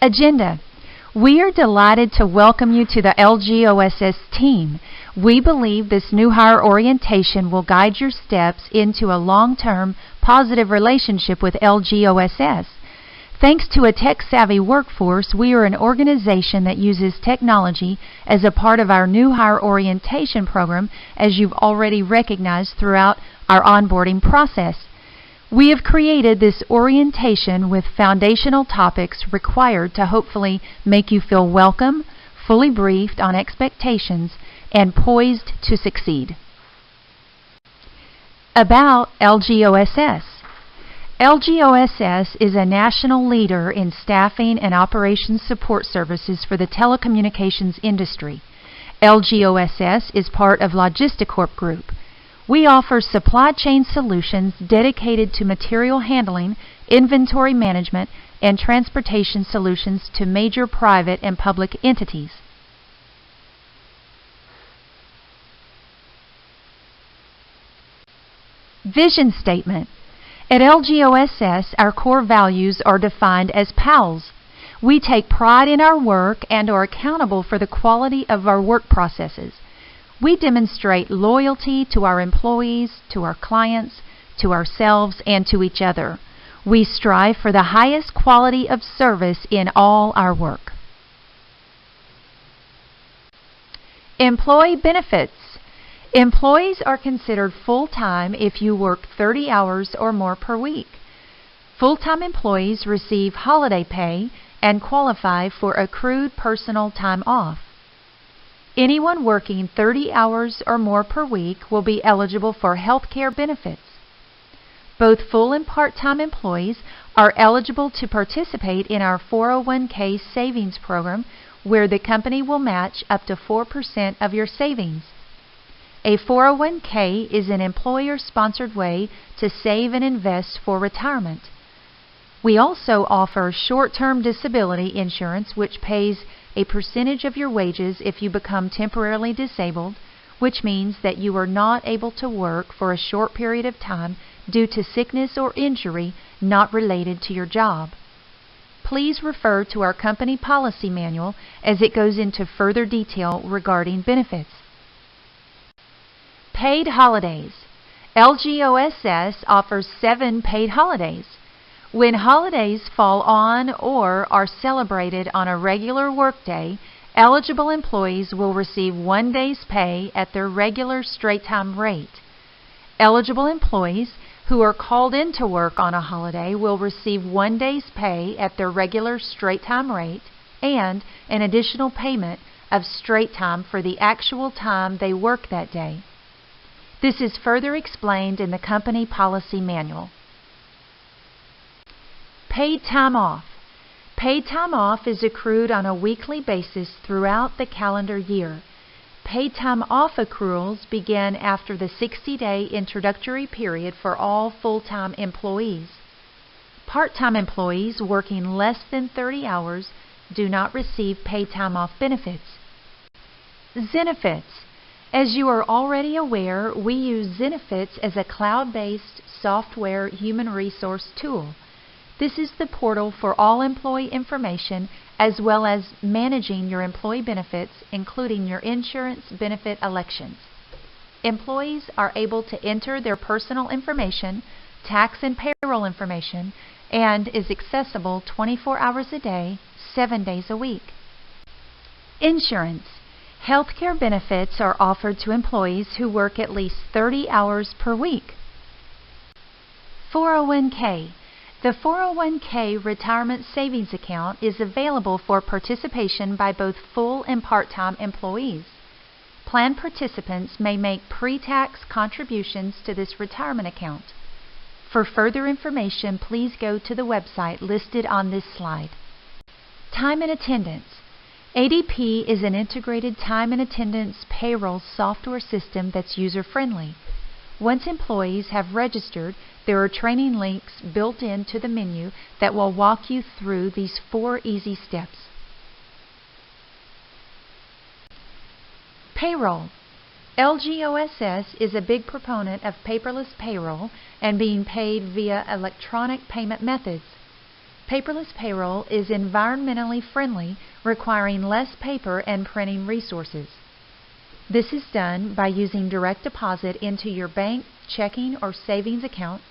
Agenda. We are delighted to welcome you to the LGOSS team. We believe this new hire orientation will guide your steps into a long-term positive relationship with LGOSS. Thanks to a tech-savvy workforce, we are an organization that uses technology as a part of our new hire orientation program, as you've already recognized throughout our onboarding process. We have created this orientation with foundational topics required to hopefully make you feel welcome, fully briefed on expectations, and poised to succeed. About LGOSS. LGOSS is a national leader in staffing and operations support services for the telecommunications industry. LGOSS is part of Logisticorp Group. We offer supply chain solutions dedicated to material handling, inventory management, and transportation solutions to major private and public entities. Vision statement. At LGOSS, our core values are defined as PALS. We take pride in our work and are accountable for the quality of our work processes. We demonstrate loyalty to our employees, to our clients, to ourselves, and to each other. We strive for the highest quality of service in all our work. Employee benefits. Employees are considered full-time if you work 30 hours or more per week. Full-time employees receive holiday pay and qualify for accrued personal time off. Anyone working 30 hours or more per week will be eligible for health care benefits. Both full and part-time employees are eligible to participate in our 401k savings program, where the company will match up to 4% of your savings. A 401k is an employer-sponsored way to save and invest for retirement. We also offer short-term disability insurance, which pays a percentage of your wages if you become temporarily disabled, which means that you are not able to work for a short period of time due to sickness or injury not related to your job. Please refer to our company policy manual as it goes into further detail regarding benefits. Paid holidays. LGOSS offers 7 paid holidays. When holidays fall on or are celebrated on a regular workday, eligible employees will receive 1 day's pay at their regular straight-time rate. Eligible employees who are called into work on a holiday will receive 1 day's pay at their regular straight-time rate and an additional payment of straight time for the actual time they work that day. This is further explained in the company policy manual. Paid time off. Paid time off is accrued on a weekly basis throughout the calendar year. Paid time off accruals begin after the 60-day introductory period for all full-time employees. Part-time employees working less than 30 hours do not receive paid time off benefits. Zenefits. As you are already aware, we use Zenefits as a cloud-based software human resource tool. This is the portal for all employee information as well as managing your employee benefits, including your insurance benefit elections. Employees are able to enter their personal information, tax and payroll information, and is accessible 24 hours a day, 7 days a week. Insurance. Healthcare benefits are offered to employees who work at least 30 hours per week. 401k. The 401k retirement savings account is available for participation by both full and part-time employees. Plan participants may make pre-tax contributions to this retirement account. For further information, please go to the website listed on this slide. Time and attendance. ADP is an integrated time and attendance payroll software system that's user-friendly. Once employees have registered, there are training links built into the menu that will walk you through these 4 easy steps. Payroll. LGOSS is a big proponent of paperless payroll and being paid via electronic payment methods. Paperless payroll is environmentally friendly, requiring less paper and printing resources. This is done by using direct deposit into your bank, checking, or savings account.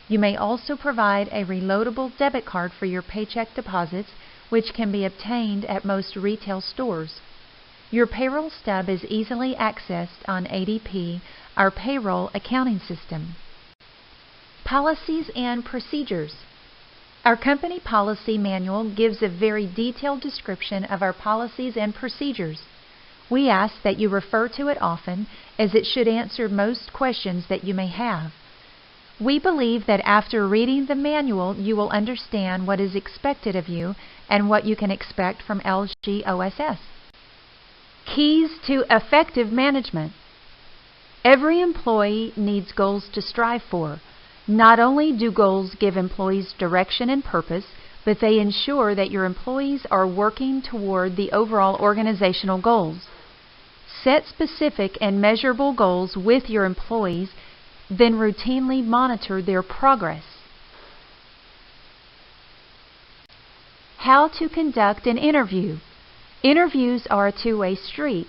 You may also provide a reloadable debit card for your paycheck deposits, which can be obtained at most retail stores. Your payroll stub is easily accessed on ADP, our payroll accounting system. Policies and procedures. Our company policy manual gives a very detailed description of our policies and procedures. We ask that you refer to it often, as it should answer most questions that you may have. We believe that after reading the manual, you will understand what is expected of you and what you can expect from LGOSS. Keys to effective management. Every employee needs goals to strive for. Not only do goals give employees direction and purpose, but they ensure that your employees are working toward the overall organizational goals. Set specific and measurable goals with your employees, then routinely monitor their progress. How to conduct an interview. Interviews are a two-way street.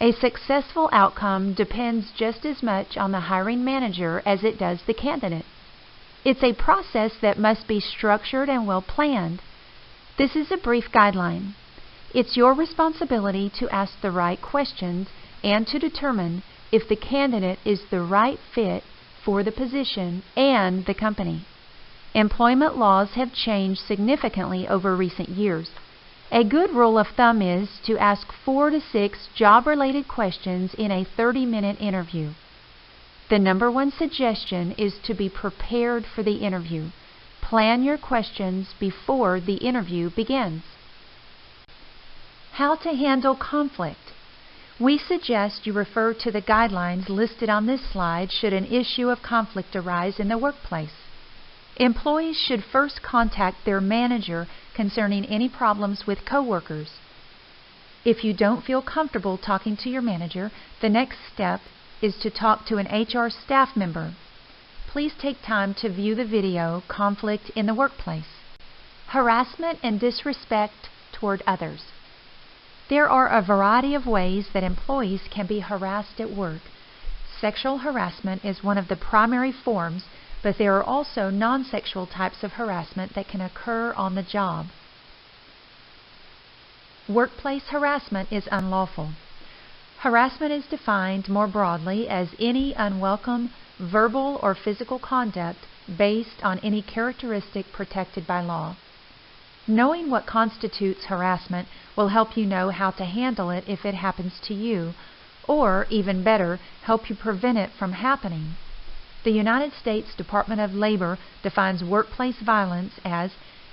A successful outcome depends just as much on the hiring manager as it does the candidate. It's a process that must be structured and well planned. This is a brief guideline. It's your responsibility to ask the right questions and to determine if the candidate is the right fit for the position and the company. Employment laws have changed significantly over recent years. A good rule of thumb is to ask 4 to 6 job-related questions in a 30-minute interview. The number one suggestion is to be prepared for the interview. Plan your questions before the interview begins. How to handle conflict. We suggest you refer to the guidelines listed on this slide should an issue of conflict arise in the workplace. Employees should first contact their manager concerning any problems with coworkers. If you don't feel comfortable talking to your manager, the next step is to talk to an HR staff member. Please take time to view the video, Conflict in the Workplace. Harassment and disrespect toward others. There are a variety of ways that employees can be harassed at work. Sexual harassment is one of the primary forms, but there are also non-sexual types of harassment that can occur on the job. Workplace harassment is unlawful. Harassment is defined more broadly as any unwelcome verbal or physical conduct based on any characteristic protected by law. Knowing what constitutes harassment will help you know how to handle it if it happens to you, or, even better, help you prevent it from happening. The United States Department of Labor defines workplace violence as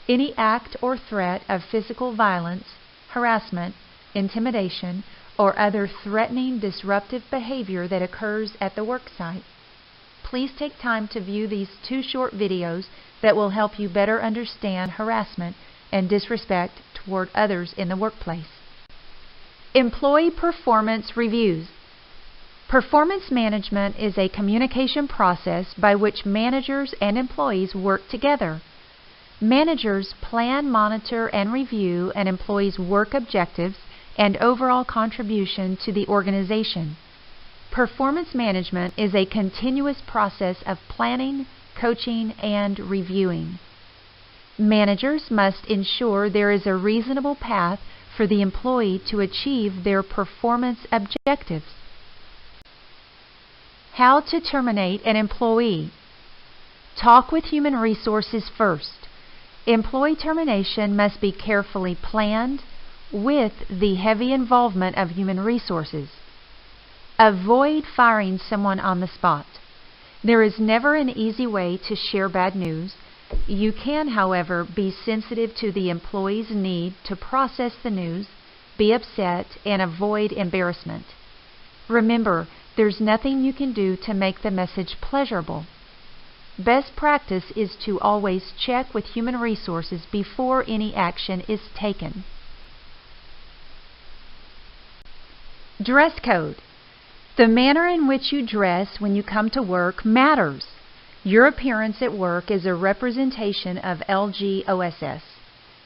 any act or threat of physical violence, harassment, intimidation, or other threatening, disruptive behavior that occurs at the worksite. Please take time to view these 2 short videos that will help you better understand harassment and disrespect toward others in the workplace. Employee performance reviews. Performance management is a communication process by which managers and employees work together. Managers plan, monitor, and review an employee's work objectives and overall contribution to the organization. Performance management is a continuous process of planning, coaching, and reviewing. Managers must ensure there is a reasonable path for the employee to achieve their performance objectives. How to terminate an employee. Talk with human resources first. Employee termination must be carefully planned with the heavy involvement of human resources. Avoid firing someone on the spot. There is never an easy way to share bad news. You can, however, be sensitive to the employee's need to process the news, be upset, and avoid embarrassment. Remember, there's nothing you can do to make the message pleasurable. Best practice is to always check with human resources before any action is taken. Dress code. The manner in which you dress when you come to work matters. Your appearance at work is a representation of LGOSS.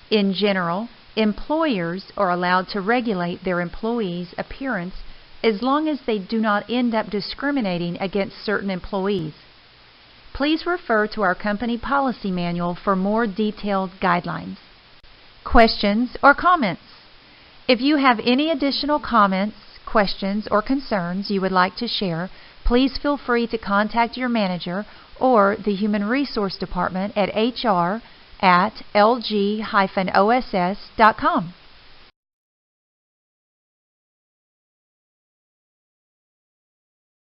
In general, employers are allowed to regulate their employees' appearance as long as they do not end up discriminating against certain employees. Please refer to our company policy manual for more detailed guidelines. Questions or comments? If you have any additional comments, questions, or concerns you would like to share, please feel free to contact your manager or the Human Resource Department at hr@lg-oss.com.